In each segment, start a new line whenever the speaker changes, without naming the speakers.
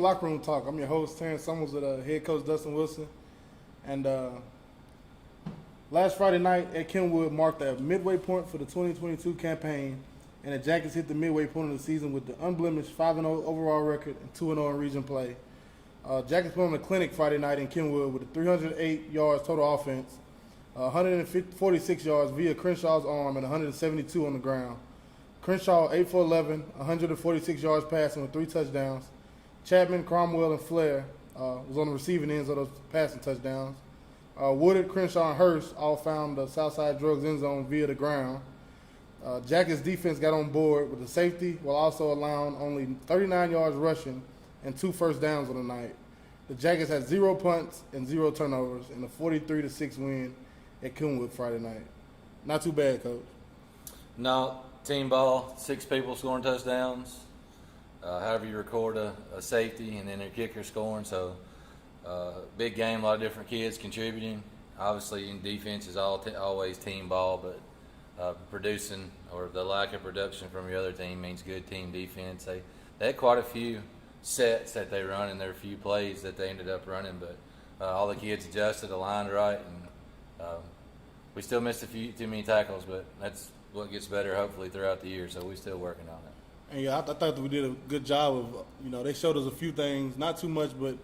Locker Room Talk. I'm your host, Terrence Summers, with head coach Dustin Wilson. And last Friday night at Kenwood marked the midway point for the 2022 campaign, and the Jackets hit the midway point of the season with the unblemished 5-0 overall record and 2-0 in region play. Jackets put on a clinic Friday night in Kenwood with 308 yards total offense, 146 yards via Crenshaw's arm, and 172 on the ground. Crenshaw 8 for 11, 146 yards passing with 3 touchdowns. Chapman, Cromwell, and Flair was on the receiving ends of those passing touchdowns. Woodard, Crenshaw, and Hurst all found the Southside Drugs end zone via the ground. Jackets defense got on board with the safety while also allowing only 39 yards rushing and 2 first downs on the night. The Jackets had 0 punts and 0 turnovers in a 43-6 win at Kenwood Friday night. Not too bad, Coach.
No, team ball, 6 people scoring touchdowns. However you record a safety and then your kicker scoring. So big game, a lot of different kids contributing. Obviously in defense is always team ball, but producing or the lack of production from your other team means good team defense. They had quite a few sets that they run, and there were a few plays that they ended up running, but all the kids adjusted, aligned right, and we still missed a few too many tackles, but that's what gets better hopefully throughout the year, so we're still working on it.
And yeah, I thought that we did a good job of, they showed us a few things, not too much, but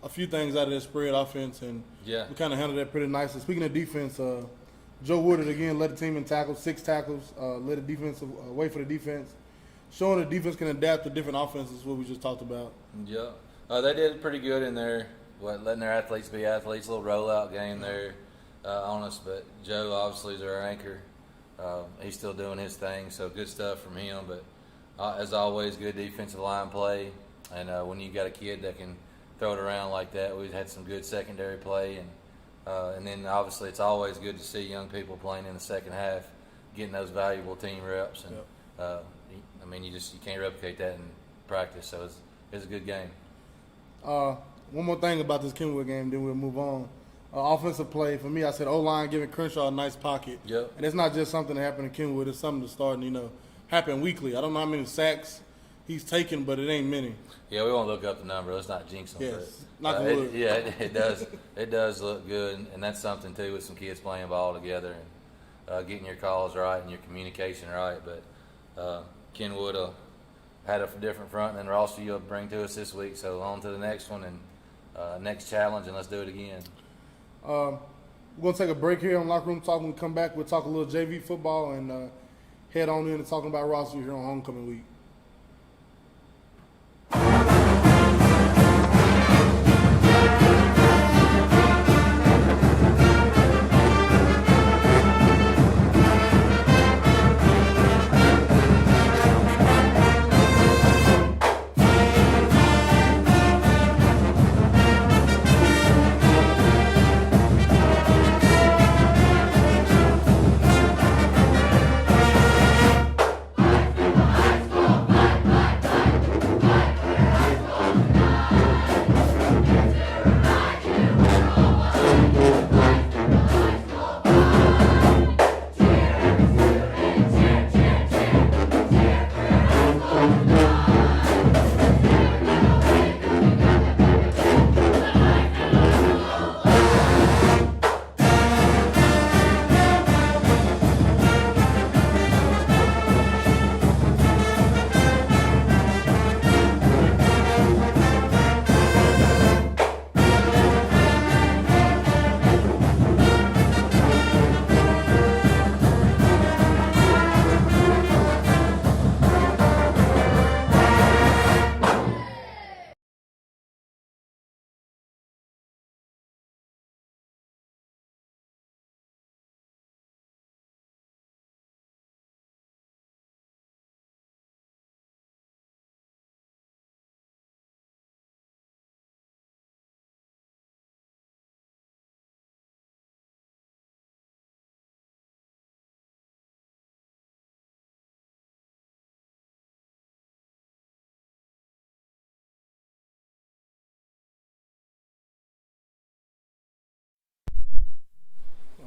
a few things out of their spread offense, and we kind of handled that pretty nicely. Speaking of defense, Joe Woodard again led the team in tackles, 6 tackles, led the defensive way for the defense, showing the defense can adapt to different offenses, what we just talked about.
Yeah, they did pretty good in there, letting their athletes be athletes, a little rollout game there on us, but Joe obviously is our anchor. He's still doing his thing, so good stuff from him, but as always, good defensive line play, and when you got a kid that can throw it around like that, we've had some good secondary play, and then obviously it's always good to see young people playing in the second half, getting those valuable team reps, and I mean you can't replicate that in practice, so it's a good game.
One more thing about this Kenwood game, then we'll move on. Offensive play, for me, I said O-line giving Crenshaw a nice pocket.
Yep.
And it's not just something that happened in Kenwood, it's something that's starting, happen weekly. I don't know how many sacks he's taken, but it ain't many.
Yeah, we won't look up the number. Let's not jinx them.
Yes, knock on wood.
It does. It does look good, and that's something too with some kids playing ball together and getting your calls right and your communication right. But Kenwood had a different front than Rossview will bring to us this week. So on to the next one and next challenge, and let's do it again.
We're gonna take a break here on Locker Room Talk. When we come back, we'll talk a little JV football and head on into talking about Rossview here on homecoming week.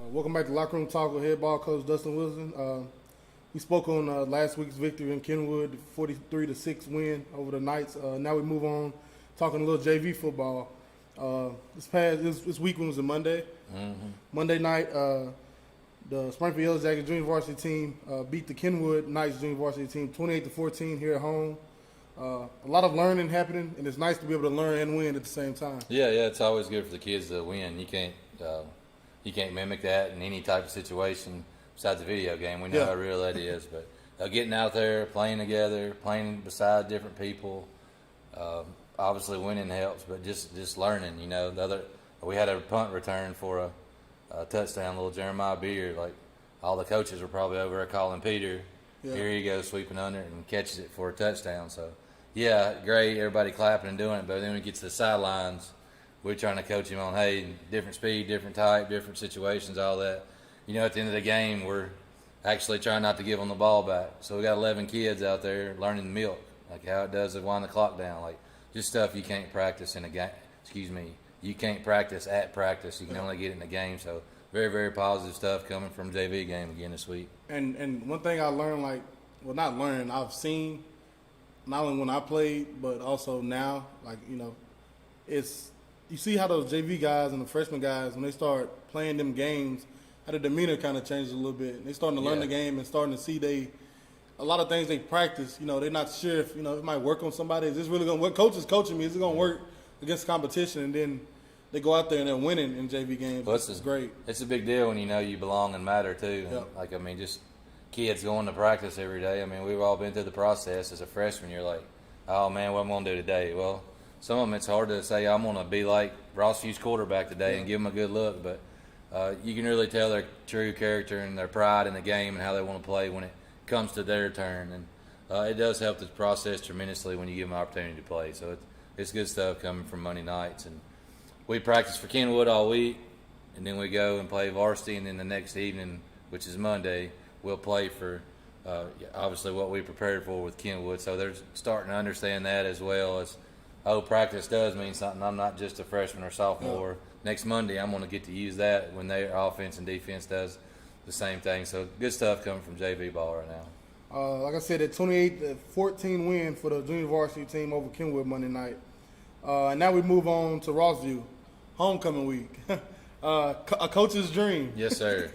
Welcome back to Locker Room Talk with head ball coach Dustin Wilson. We spoke on last week's victory in Kenwood, 43-6 win over the Knights. Now we move on talking a little JV football. This weekend was a Monday.
Mm-hmm.
Monday night, the Springfield Yellow Jackets junior varsity team beat the Kenwood Knights junior varsity team 28-14 here at home. A lot of learning happening, and it's nice to be able to learn and win at the same time.
Yeah, it's always good for the kids to win. You can't mimic that in any type of situation besides a video game. We know how real that is, but getting out there, playing together, playing beside different people, obviously winning helps, but just learning. You know, we had a punt return for a touchdown, little Jeremiah Beard. Like all the coaches were probably over there calling Peter. Yeah. Here he goes sweeping under it and catches it for a touchdown. So, yeah, great, everybody clapping and doing it. But then when we get to the sidelines, we're trying to coach him on, hey, different speed, different type, different situations, all that. You know, at the end of the game, we're actually trying not to give them the ball back. So we got 11 kids out there learning the milk, like how it does to wind the clock down, like just stuff you can't practice in a game. You can't practice at practice. You can only get it in the game. So very, very positive stuff coming from JV game again this week.
And one thing I learned, I've seen, not only when I played, but also now, it's you see how those JV guys and the freshman guys, when they start playing them games, how the demeanor kind of changes a little bit. They're starting to learn the game and starting to see a lot of things they practice, they're not sure if, it might work on somebody. Is this really going to work? Coach is coaching me. Is it going to work against competition? And then they go out there and they're winning in JV games.
Well,
it's great.
It's a big deal when you know you belong and matter, too. And, just kids going to practice every day. We've all been through the process. As a freshman, you're like, oh, man, what am I going to do today? Well, some of them it's hard to say I'm going to be like Ross Hugh's quarterback today and give them a good look. But you can really tell their true character and their pride in the game and how they want to play when it comes to their turn. And it does help the process tremendously when you give them an opportunity to play. So it's good stuff coming from Monday nights. And we practice for Kenwood all week, and then we go and play varsity, and then the next evening, which is Monday, we'll play for obviously what we prepared for with Kenwood. So they're starting to understand that as well as, practice does mean something. I'm not just a freshman or sophomore. No. Next Monday, I'm going to get to use that when their offense and defense does the same thing. So good stuff coming from JV ball right now.
Like I said, a 28-14 win for the junior varsity team over Kenwood Monday night. And now we move on to Rossview, homecoming week. A coach's dream.
Yes, sir.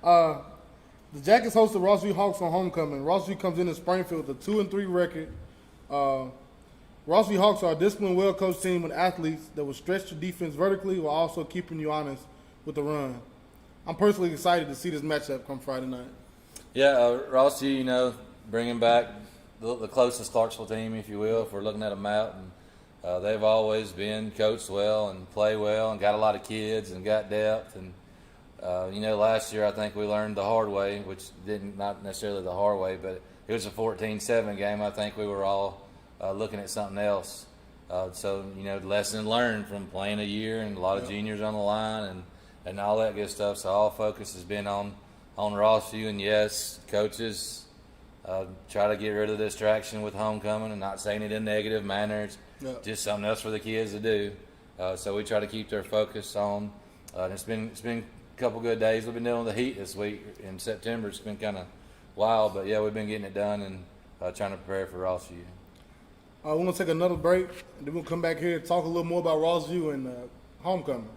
The Jackets host the Rossview Hawks on homecoming. Rossview comes into Springfield with a 2-3 record. Rossview Hawks are a disciplined, well-coached team with athletes that will stretch the defense vertically while also keeping you honest with the run. I'm personally excited to see this matchup come Friday night.
Yeah, Rossview, bringing back the closest Clarksville team, if you will, if we're looking at a map. And they've always been coached well and play well and got a lot of kids and got depth. And, last year I think we learned the hard way, which not necessarily the hard way, but it was a 14-7 game. I think we were all looking at something else. Lesson learned from playing a year and a lot of juniors on the line and all that good stuff. So all focus has been on Rossview. And, yes, coaches try to get rid of the distraction with homecoming and not saying it in negative manner. It's just something else for the kids to do. So we try to keep their focus on. It's been a couple good days. We've been dealing with the heat this week in September. It's been kind of wild. But, yeah, we've been getting it done and trying to prepare for Rossview.
We're going to take another break, and then we'll come back here and talk a little more about Rossview and homecoming.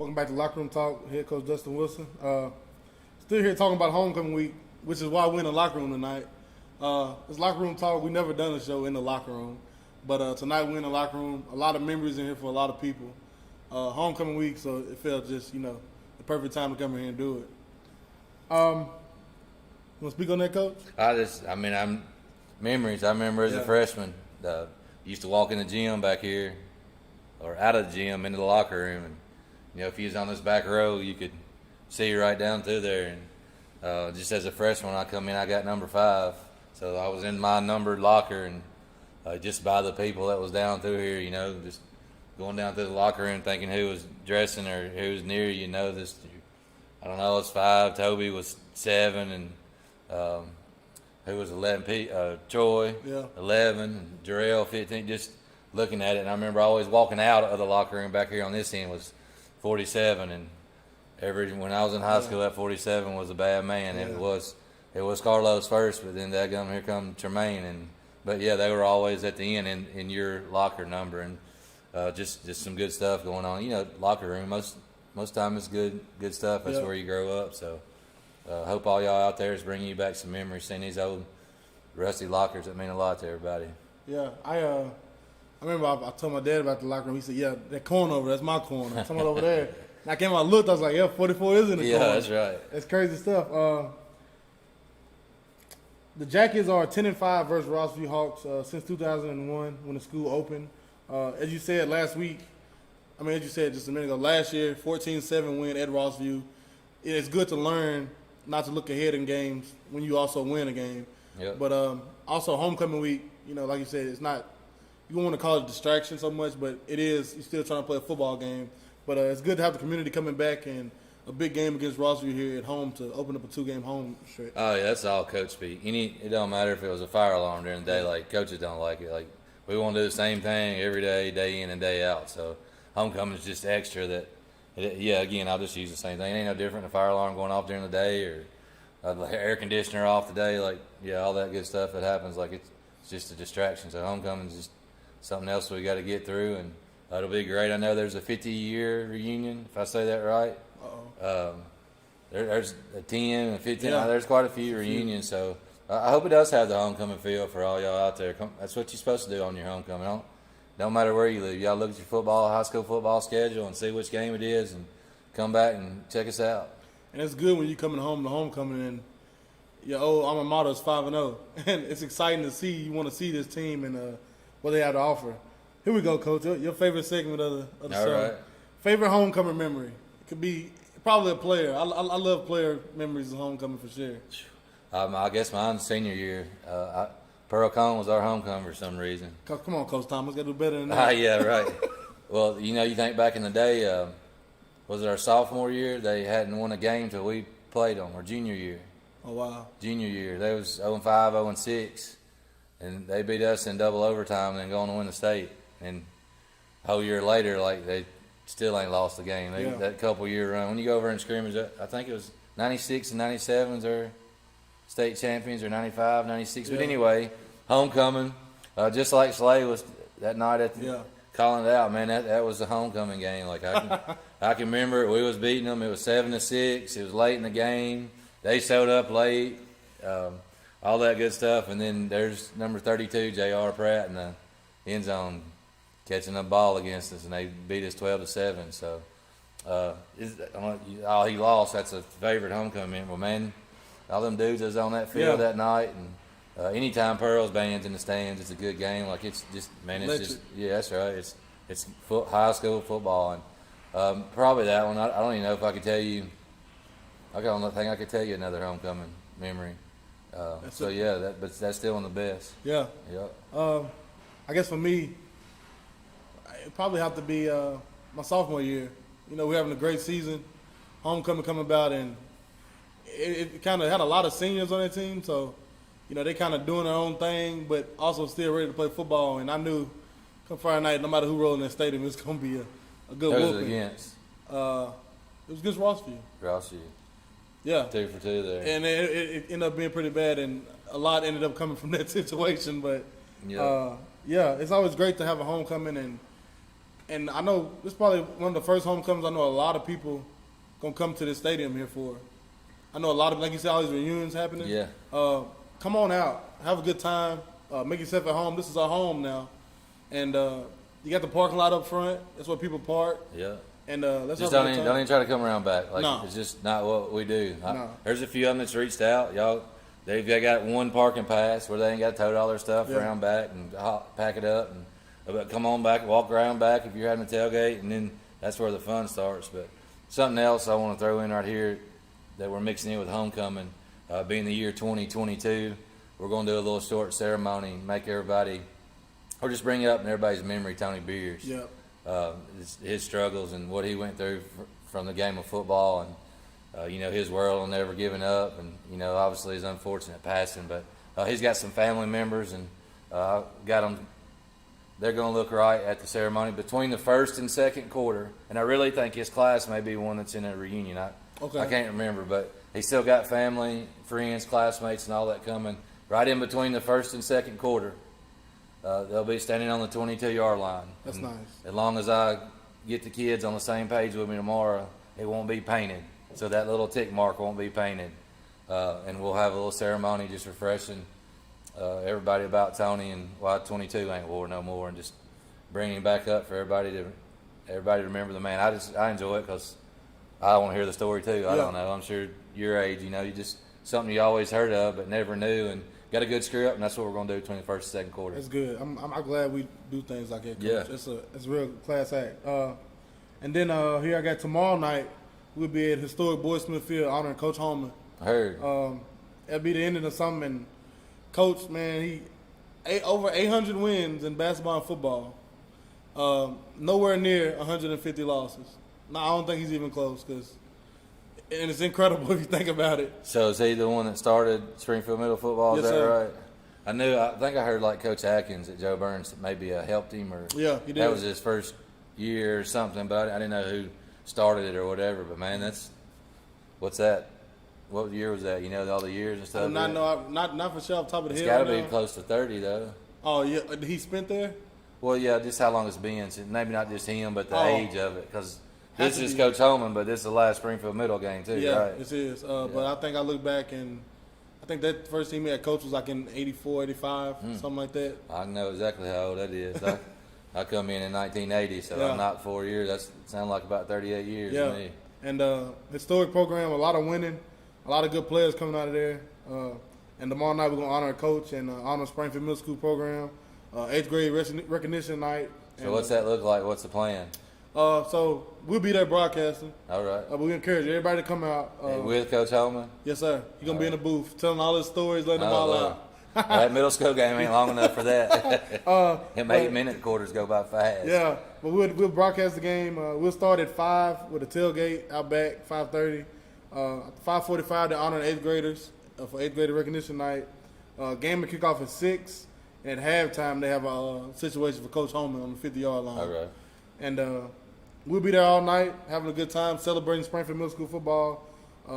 Welcome back to Locker Room Talk. Head coach Dustin Wilson. Still here talking about homecoming week, which is why we're in the locker room tonight. It's Locker Room Talk. We've never done a show in the locker room, but tonight we're in the locker room. A lot of memories in here for a lot of people. Homecoming week, so it felt just the perfect time to come in here and do it. Want to speak on that, Coach?
I'm memories. I remember as a freshman, used to walk in the gym back here, or out of the gym into the locker room, and if you was on this back row, you could see right down through there. And just as a freshman, when I come in, I got number 5, so I was in my numbered locker, and just by the people that was down through here, just going down through the locker room, thinking who was dressing or who was near you. This, I don't know, it's 5. Toby was 7, and who was 11? Troy, 11, and Jarrell 15. Just looking at it, and I remember always walking out of the locker room back here on this end was 47, and when I was in high school, that 47 was a bad man. Yeah. It was Carlos first, but then here come Tremaine, but they were always at the end in your locker number, and just some good stuff going on. Locker room most time it's good stuff. That's where you grow up. So hope all y'all out there is bringing you back some memories, seeing these old rusty lockers that mean a lot to everybody.
Yeah, I remember I told my dad about the locker room. He said, "Yeah, that corner over, that's my corner. Someone over there." And I came out, looked, I was like, "Yeah, 44 is in the corner."
Yeah, that's right.
That's crazy stuff. The Jackets are 10-5 versus Rossview Hawks since 2001 when the school opened. As you said last week, as you said just a minute ago, last year 14-7 win at Rossview. It's good to learn not to look ahead in games when you also win a game.
Yep.
But also homecoming week, like you said, it's not. You don't want to call it a distraction so much, but it is. You're still trying to play a football game. But it's good to have the community coming back and a big game against Rossview here at home to open up a 2-game home stretch.
Oh, yeah, that's all coach speak. It don't matter if it was a fire alarm during the day. Like, coaches don't like it. Like, we want to do the same thing every day, day in and day out. So homecoming is just extra that, again, I'll just use the same thing. It ain't no different than a fire alarm going off during the day or air conditioner off the day. Like, all that good stuff that happens. Like, it's just a distraction. So homecoming is just something else we got to get through, and it'll be great. I know there's a 50-year reunion, if I say that right. There's a 10 and 15. There's quite a few reunions, so I hope it does have the homecoming feel for all y'all out there. That's what you're supposed to do on your homecoming. Don't matter where you live. Y'all look at your high school football schedule and see which game it is and come back and check us out. And
it's good when you're coming home to homecoming and your old alma mater is 5-0. And it's exciting to see. You want to see this team and what they have to offer. Here we go, Coach. Your favorite segment of the show.
All right.
Favorite homecoming memory. It could be probably a player. I love player memories of homecoming for sure.
I guess mine's senior year. Pearl Cone was our homecoming for some reason.
Come on, Coach Thomas. Got to do better than that.
Yeah, right. Well, you think back in the day, was it our sophomore year? They hadn't won a game till we played them, or junior year.
Oh, wow.
Junior year. They was 0-5, 0-6. And they beat us in double overtime and then going to win the state. And a whole year later, like, they still ain't lost the game. That couple-year run. When you go over and scrimmage, I think it was 96 and 97 are state champions, or 95, 96. But anyway, homecoming, just like Slay was that night at calling it out, man, that was the homecoming game. Like, I can remember it. We was beating them. It was 7-6. It was late in the game. They showed up late. All that good stuff, and then there's number 32, J.R. Pratt, in the end zone catching a ball against us, and they beat us 12-7. So, he lost. That's a favorite homecoming. Well, man, all them dudes was on that field that night, and anytime Pearl's band's in the stands, it's a good game. Like, it's just, man, it's just, that's right. It's high school football, and probably that one. I don't even know if I could tell you. I don't think I could tell you another homecoming memory. But that's still one of the best. Yeah.
I guess for me, it probably have to be my sophomore year. We're having a great season, homecoming coming about, and it kind of had a lot of seniors on that team. So, they kind of doing their own thing, but also still ready to play football. And I knew come Friday night, no matter who rolled in that stadium, it's going to be a good whooping.
Who was it against?
It was against Rossview.
Rossview.
Yeah.
2 for 2 there.
And it ended up being pretty bad, and a lot ended up coming from that situation. But, it's always great to have a homecoming, and And I know this is probably one of the first homecomings I know a lot of people gonna come to this stadium here for. I know a lot of, like you said, all these reunions happening.
Yeah.
Come on out, have a good time, make yourself at home. This is our home now, and you got the parking lot up front. That's where people park.
Yeah.
And let's
Just
have
don't
a good
even,
time.
don't even try to come around back. Like
No.
it's just not what we do.
No.
There's a few of them that's reached out. Y'all, they got one parking pass where they ain't got to tote all their stuff
Yeah.
around back and pack it up and but come on back, walk around back if you're having a tailgate, and then that's where the fun starts. But something else I want to throw in right here that we're mixing in with homecoming, being the year 2022, we're going to do a little short ceremony, make everybody, or just bring it up in everybody's memory, Tony Beers.
Yeah.
His struggles and what he went through from the game of football, and his world and never giving up, and obviously his unfortunate passing. But he's got some family members, and got them. They're going to look right at the ceremony between the first and second quarter, and I really think his class may be one that's in a reunion. I can't remember, but he's still got family, friends, classmates, and all that coming right in between the first and second quarter. They'll be standing on the 22-yard line.
That's
And
nice.
As long as I get the kids on the same page with me tomorrow, it won't be painted. So that little tick mark won't be painted. And we'll have a little ceremony just refreshing everybody about Tony and why 22 ain't war no more, and just bringing him back up for everybody to remember the man. I enjoy it because I want to hear the story too. I don't know. I'm sure your age, you just something you always heard of but never knew, and got a good screw up, and that's what we're going to do between the first and second quarter.
That's good. I'm glad we do things like that, Coach.
Yeah.
It's a real class act. And then here I got tomorrow night, we'll be at historic Boyd Smith Field honoring Coach Holman.
I heard.
That'll be the ending of something. And Coach, man, he over 800 wins in basketball and football. Nowhere near 150 losses. No, I don't think he's even close. And it's incredible if you think about it.
So is he the one that started Springfield Middle football? Is
Yes,
that
sir.
right? I think I heard like Coach Atkins that Joe Burns maybe helped him, or
Yeah, he did.
that was his first year or something. But I didn't know who started it or whatever. But man, what's that? What year was that? All the years and stuff.
Not for sure off the top of the
It's
head.
got to
right
be
now.
close to 30 though.
Oh yeah, he spent there.
Well, yeah, just how long it's been. So maybe not just him, but the
Oh.
age of it. Because
Has
this
to
is
be.
Coach Holman, but this is the last Springfield Middle game too,
Yeah,
right?
this is. But I think I look back and I think that first team he had coach was like in 84, 85, something like that.
I know exactly how old that is. I come in 1980, so
Yeah.
I'm not 4 years. That sounds like about 38 years
Yeah.
to me.
And historic program, a lot of winning, a lot of good players coming out of there. And tomorrow night we're going to honor a coach and honor Springfield Middle School program, 8th grade recognition night.
So what's that look like? What's the plan?
So we'll be there broadcasting.
All right.
We encourage everybody to come out.
With Coach Holman?
Yes, sir. You're going to be in the booth telling all his stories, letting them all
Lord.
out.
That middle school game ain't long enough for that. Them 8-minute quarters go by fast.
Yeah, but we'll broadcast the game. We'll start at 5 with a tailgate out back, 5:30. 5:45 to honor the 8th graders for 8th grader recognition night. Game will kick off at 6. And at halftime, they have a situation for Coach Holman on the 50-yard line.
All right.
And we'll be there all night, having a good time, celebrating Springfield Middle School football,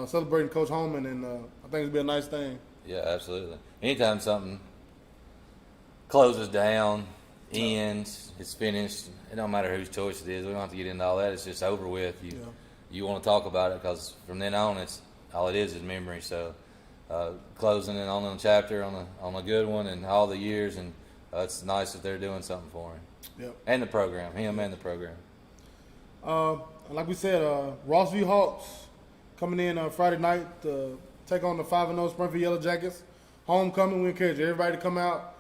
celebrating Coach Holman, and I think it'll be a nice thing.
Yeah, absolutely. Anytime something closes down, ends, it's finished, it don't matter whose choice it is. We don't have to get into all that. It's just over with. You want to talk about it because from then on, it's all it is memory. So closing it on a chapter on a good one and all the years, and it's nice that they're doing something for him.
Yep.
And the program, him and the program.
Like we said, Rossview Hawks coming in Friday night to take on the 5-0 Springfield Yellow Jackets. Homecoming, we encourage everybody to come out.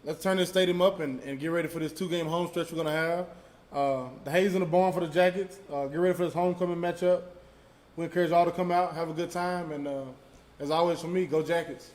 Let's turn this stadium up and get ready for this 2-game home stretch we're going to have. The Hayes in the barn for the Jackets. Get ready for this homecoming matchup. We encourage all to come out, have a good time, and as always for me, go Jackets.